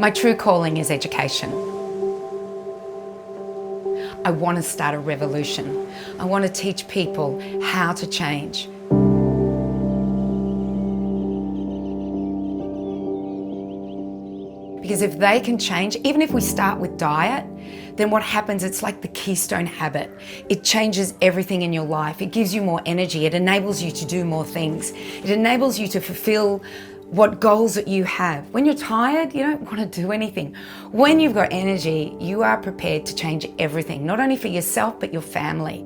My true calling is education. I want to start a revolution. I want to teach people how to change. Because if they can change, even if we start with diet, then what happens, it's like the keystone habit. It changes everything in your life. It gives you more energy. It enables you to do more things. It enables you to fulfill what goals that you have. When you're tired, you don't want to do anything. When you've got energy, you are prepared to change everything, not only for yourself, but your family.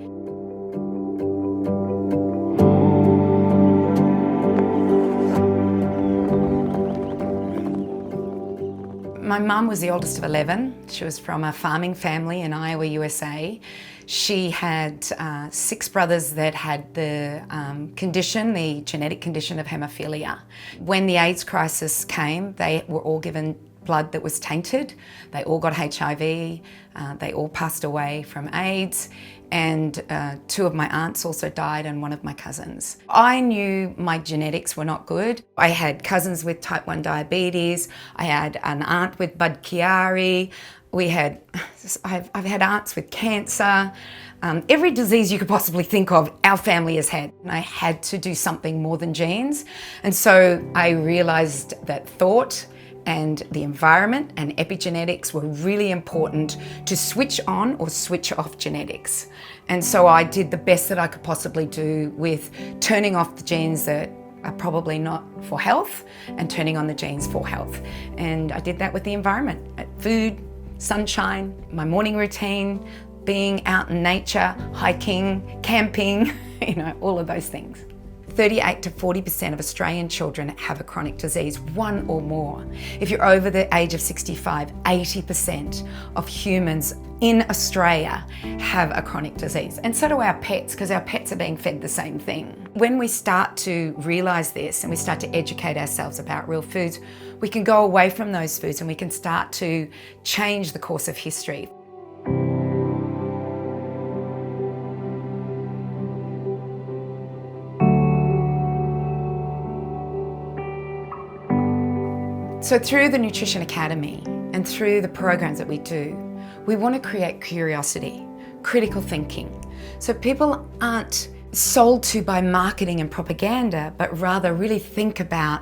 My mum was the oldest of 11. She was from a farming family in Iowa, USA. She had 6 brothers that had the condition, the genetic condition of haemophilia. When the AIDS crisis came, they were all given blood that was tainted. They all got HIV. They all passed away from AIDS. And 2 of my aunts also died and 1 of my cousins. I knew my genetics were not good. I had cousins with type 1 diabetes. I had an aunt with Budd-Chiari. I've had aunts with cancer. Every disease you could possibly think of, our family has had. And I had to do something more than genes. And so I realized that thought and the environment and epigenetics were really important to switch on or switch off genetics. And so I did the best that I could possibly do with turning off the genes that are probably not for health and turning on the genes for health. And I did that with the environment, food, sunshine, my morning routine, being out in nature, hiking, camping, all of those things. 38 to 40% of Australian children have a chronic disease, 1 or more. If you're over the age of 65, 80% of humans in Australia have a chronic disease. And so do our pets, because our pets are being fed the same thing. When we start to realise this and we start to educate ourselves about real foods, we can go away from those foods and we can start to change the course of history. So through the Nutrition Academy and through the programs that we do, we want to create curiosity, critical thinking. So people aren't sold to by marketing and propaganda, but rather really think about,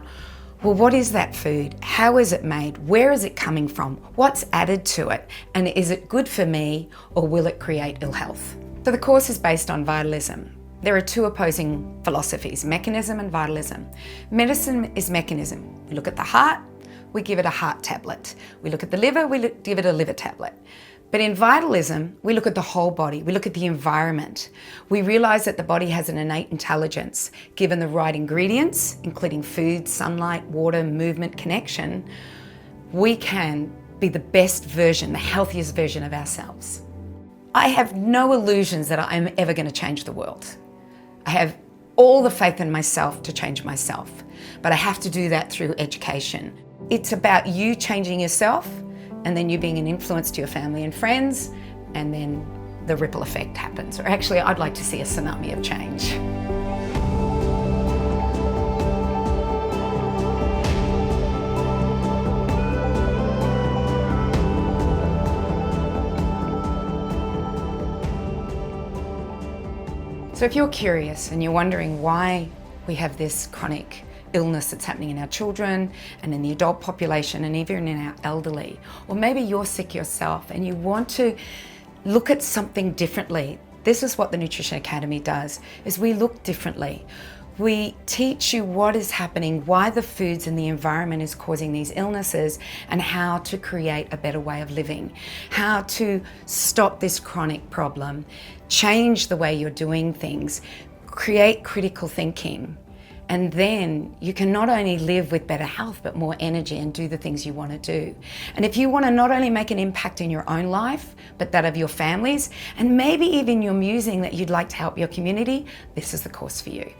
well, what is that food? How is it made? Where is it coming from? What's added to it? And is it good for me, or will it create ill health? So the course is based on vitalism. There are 2 opposing philosophies, mechanism and vitalism. Medicine is mechanism. We look at the heart, we give it a heart tablet. We look at the liver, we give it a liver tablet. But in vitalism, we look at the whole body, we look at the environment. We realise that the body has an innate intelligence. Given the right ingredients, including food, sunlight, water, movement, connection, we can be the best version, the healthiest version of ourselves. I have no illusions that I'm ever going to change the world. I have all the faith in myself to change myself, but I have to do that through education. It's about you changing yourself, and then you being an influence to your family and friends, and then the ripple effect happens. Or actually, I'd like to see a tsunami of change. So if you're curious and you're wondering why we have this chronic illness that's happening in our children and in the adult population and even in our elderly, or maybe you're sick yourself and you want to look at something differently, this is what the Nutrition Academy does, is we look differently. We teach you what is happening, why the foods and the environment is causing these illnesses, and how to create a better way of living, how to stop this chronic problem, change the way you're doing things, create critical thinking. And then you can not only live with better health, but more energy and do the things you want to do. And if you want to not only make an impact in your own life, but that of your families, and maybe even you're musing that you'd like to help your community, this is the course for you.